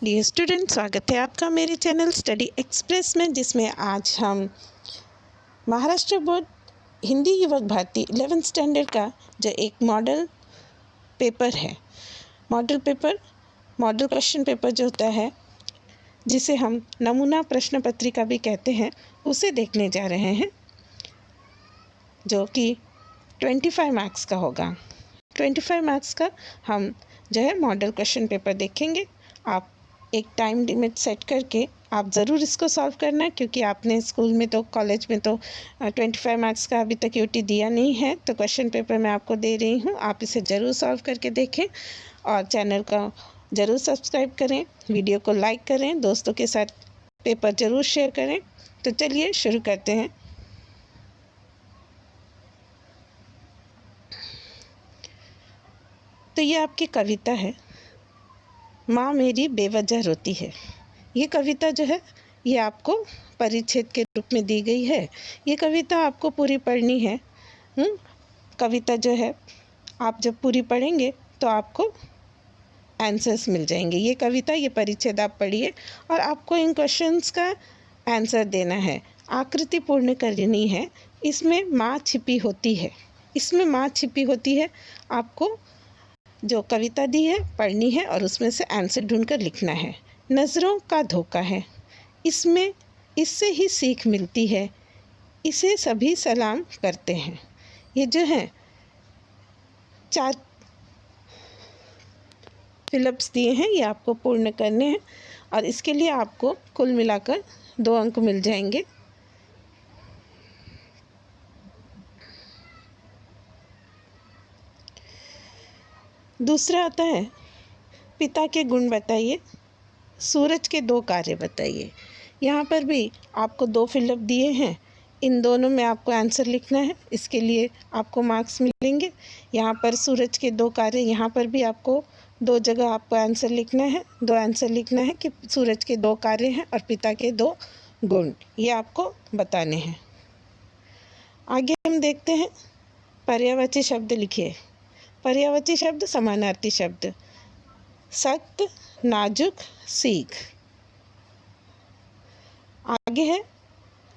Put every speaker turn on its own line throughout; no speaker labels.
Dear student, स्वागत है आपका मेरे चैनल स्टडी एक्सप्रेस में, जिसमें आज हम महाराष्ट्र बोर्ड हिंदी युवक भारती 11th स्टैंडर्ड का जो एक मॉडल पेपर है, मॉडल क्वेश्चन पेपर जो होता है, जिसे हम नमूना प्रश्न पत्रिका भी कहते हैं, उसे देखने जा रहे हैं, जो कि 25 मार्क्स का होगा। 25 मार्क्स का हम जो है मॉडल क्वेश्चन पेपर देखेंगे। आप एक टाइम लिमिट सेट करके आप ज़रूर इसको सॉल्व करना, क्योंकि आपने स्कूल में तो कॉलेज में तो 25 मार्क्स का अभी तक यूटी दिया नहीं है, तो क्वेश्चन पेपर मैं आपको दे रही हूँ। आप इसे ज़रूर सॉल्व करके देखें और चैनल का ज़रूर सब्सक्राइब करें, वीडियो को लाइक करें, दोस्तों के साथ पेपर ज़रूर शेयर करें। तो चलिए शुरू करते हैं। तो ये आपकी कविता है, माँ मेरी बेवजह रोती है। ये कविता जो है ये आपको परिच्छेद के रूप में दी गई है। ये कविता आपको पूरी पढ़नी है। कविता जो है आप जब पूरी पढ़ेंगे तो आपको आंसर्स मिल जाएंगे। ये कविता, ये परिच्छेद आप पढ़िए और आपको इन क्वेश्चंस का आंसर देना है। आकृति पूर्ण करनी है। इसमें माँ छिपी होती है। आपको जो कविता दी है पढ़नी है और उसमें से आंसर ढूंढकर लिखना है। नज़रों का धोखा है, इससे ही सीख मिलती है, इसे सभी सलाम करते हैं। ये जो है 4 फिलअप्स दिए हैं, ये आपको पूर्ण करने हैं और इसके लिए आपको कुल मिलाकर 2 अंक मिल जाएंगे। दूसरा आता है, पिता के गुण बताइए, सूरज के 2 कार्य बताइए। यहाँ पर भी आपको 2 फिलअप दिए हैं, इन दोनों में आपको आंसर लिखना है। इसके लिए आपको मार्क्स मिलेंगे। यहाँ पर सूरज के 2 कार्य, यहाँ पर भी आपको 2 जगह आपको आंसर लिखना है। 2 आंसर लिखना है कि सूरज के 2 कार्य हैं और पिता के 2 गुण, ये आपको बताने हैं। आगे हम देखते हैं, पर्यायवाची शब्द लिखिए। पर्यायवाची शब्द, समानार्थी शब्द, सख्त, नाजुक, सीख। आगे है,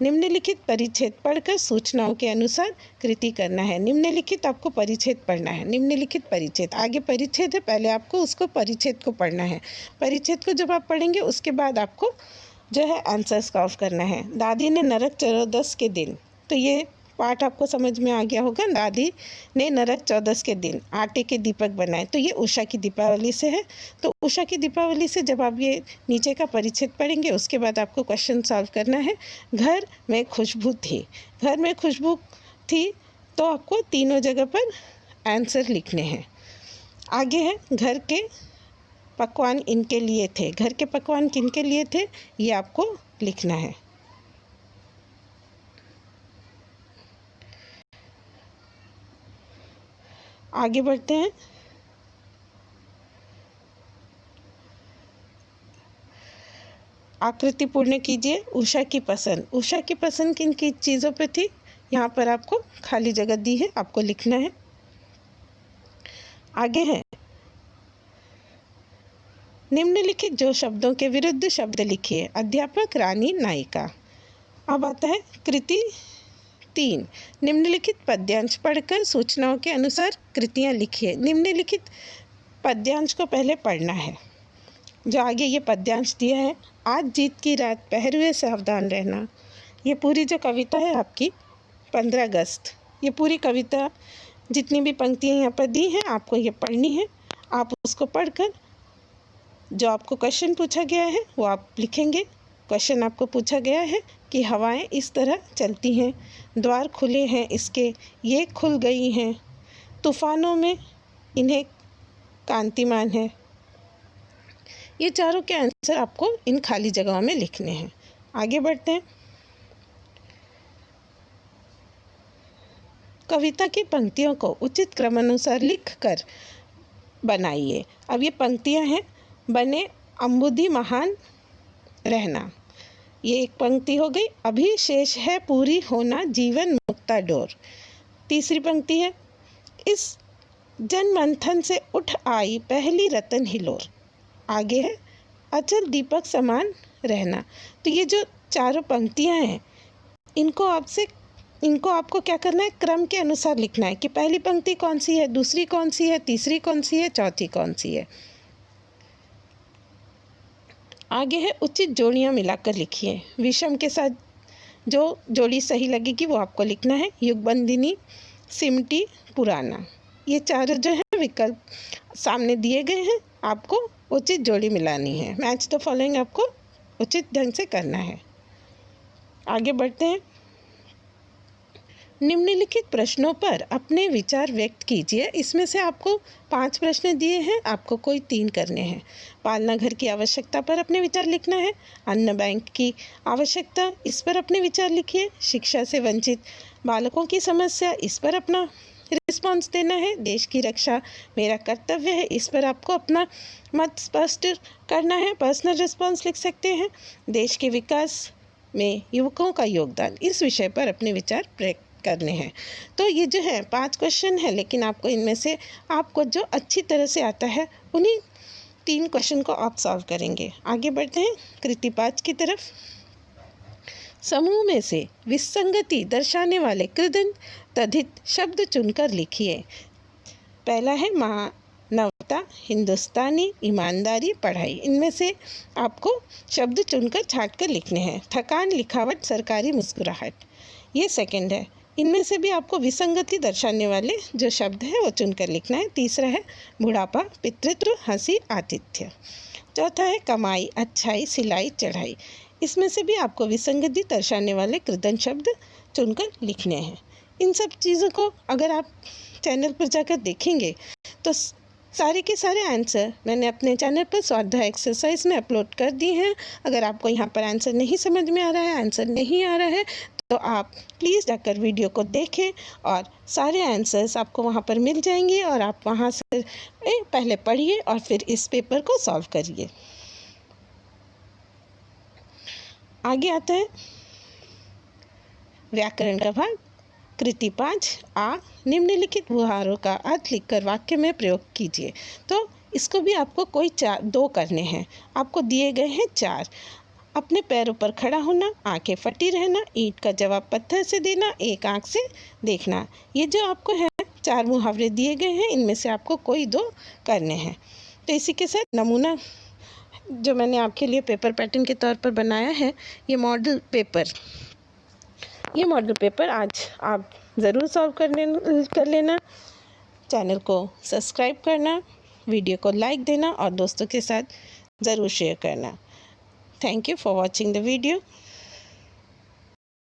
निम्नलिखित परिच्छेद पढ़कर सूचनाओं के अनुसार कृति करना है। निम्नलिखित आपको परिच्छेद पढ़ना है। निम्नलिखित परिच्छेद, आगे परिच्छेद है, पहले आपको उसको परिच्छेद को पढ़ना है। परिच्छेद को जब आप पढ़ेंगे उसके बाद आपको जो है आंसर सॉल्व करना है। दादी ने नरक चतुर्दश के दिन, तो ये पाठ आपको समझ में आ गया होगा। दादी ने नरक चतुर्दश के दिन आटे के दीपक बनाए, तो ये उषा की दीपावली से है। तो उषा की दीपावली से जब आप ये नीचे का परिच्छेद पढ़ेंगे उसके बाद आपको क्वेश्चन सॉल्व करना है। घर में खुशबू थी, तो आपको तीनों जगह पर आंसर लिखने हैं। आगे है, घर के पकवान इनके लिए थे। घर के पकवान किनके लिए थे, ये आपको लिखना है। आगे बढ़ते हैं, आकृति पूर्ण कीजिए। उषा की पसंद किन की चीज़ों पे थी, यहाँ पर आपको खाली जगह दी है, आपको लिखना है। आगे है, निम्नलिखित जो शब्दों के विरुद्ध शब्द लिखिए। अध्यापक, रानी, नायिका। अब आता है कृति 3, निम्नलिखित पद्यांश पढ़कर सूचनाओं के अनुसार कृतियाँ लिखिए। निम्नलिखित पद्यांश को पहले पढ़ना है। जो आगे ये पद्यांश दिया है, आज जीत की रात पहरुए सावधान रहना। ये पूरी जो कविता है आपकी 15 अगस्त, ये पूरी कविता जितनी भी पंक्तियाँ यहाँ पर दी हैं आपको ये पढ़नी है। आप उसको पढ़कर जो आपको क्वेश्चन पूछा गया है वो आप लिखेंगे। क्वेश्चन आपको पूछा गया है कि हवाएं इस तरह चलती हैं, द्वार खुले हैं इसके, ये खुल गई हैं, तूफानों में इन्हें कांतिमान है। ये चारों के आंसर आपको इन खाली जगहों में लिखने हैं। आगे बढ़ते हैं, कविता की पंक्तियों को उचित क्रमानुसार लिखकर बनाइए। अब ये पंक्तियां हैं, बने अम्बुदी महान रहना, ये एक पंक्ति हो गई। अभी शेष है पूरी होना जीवन मुक्ता डोर। तीसरी पंक्ति है, इस जन मंथन से उठ आई पहली रतन हिलोर। आगे है, अचल दीपक समान रहना। तो ये जो चारों पंक्तियां हैं, इनको आपको क्या करना है, क्रम के अनुसार लिखना है कि पहली पंक्ति कौन सी है, दूसरी कौन सी है, तीसरी कौन सी है, चौथी कौन सी है। आगे है उचित जोड़ियां मिलाकर लिखिए। विषम के साथ जो जोड़ी सही लगेगी वो आपको लिखना है। युगबंदिनी, सिमटी, पुराना, ये चारों जो है विकल्प सामने दिए गए हैं, आपको उचित जोड़ी मिलानी है। मैच द फॉलोइंग आपको उचित ढंग से करना है। आगे बढ़ते हैं। निम्नलिखित प्रश्नों पर अपने विचार व्यक्त कीजिए। इसमें से आपको 5 प्रश्न दिए हैं, आपको कोई 3 करने हैं। पालना घर की आवश्यकता पर अपने विचार लिखना है। अन्न बैंक की आवश्यकता, इस पर अपने विचार लिखिए। शिक्षा से वंचित बालकों की समस्या, इस पर अपना रिस्पॉन्स देना है। देश की रक्षा मेरा कर्तव्य है, इस पर आपको अपना मत स्पष्ट करना है। पर्सनल रिस्पॉन्स लिख सकते हैं। देश के विकास में युवकों का योगदान, इस विषय पर अपने विचार व्यक्त करने हैं। तो ये जो है 5 क्वेश्चन है, लेकिन आपको इनमें से आपको जो अच्छी तरह से आता है उन्हीं 3 क्वेश्चन को आप सॉल्व करेंगे। आगे बढ़ते हैं कृति 5 की तरफ। समूह में से विसंगति दर्शाने वाले कृदंत तद्धित शब्द चुनकर लिखिए। पहला है मानवता, हिंदुस्तानी, ईमानदारी, पढ़ाई। इनमें से आपको शब्द चुनकर छांट कर लिखने हैं। थकान, लिखावट, सरकारी मुस्कुराहट, ये सेकंड है। इनमें से भी आपको विसंगति दर्शाने वाले जो शब्द हैं वो चुनकर लिखना है। तीसरा है बुढ़ापा, पितृत्व, हंसी, आतिथ्य। चौथा है कमाई, अच्छाई, सिलाई, चढ़ाई। इसमें से भी आपको विसंगति दर्शाने वाले कृदंत शब्द चुनकर लिखने हैं। इन सब चीज़ों को अगर आप चैनल पर जाकर देखेंगे तो सारे के सारे आंसर मैंने अपने चैनल पर स्वाध्याय एक्सरसाइज में अपलोड कर दिए हैं। अगर आपको यहाँ पर आंसर नहीं समझ में आ रहा है, आंसर नहीं आ रहा है, तो आप प्लीज़ जाकर वीडियो को देखें और सारे आंसर्स आपको वहाँ पर मिल जाएंगे और आप वहाँ से पहले पढ़िए और फिर इस पेपर को सॉल्व करिए। आगे आता है व्याकरण का भाग। कृति 5 आ, निम्नलिखित व्यवहारों का अर्थ लिखकर वाक्य में प्रयोग कीजिए। तो इसको भी आपको कोई 2 करने हैं। आपको दिए गए हैं 4। अपने पैरों पर खड़ा होना, आंखें फटी रहना, ईंट का जवाब पत्थर से देना, एक आंख से देखना। ये जो आपको है 4 मुहावरे दिए गए हैं, इनमें से आपको कोई 2 करने हैं। तो इसी के साथ नमूना जो मैंने आपके लिए पेपर पैटर्न के तौर पर बनाया है, ये मॉडल पेपर आज आप ज़रूर सॉल्व कर लेना। चैनल को सब्सक्राइब करना, वीडियो को लाइक देना और दोस्तों के साथ ज़रूर शेयर करना। Thank you for watching the video.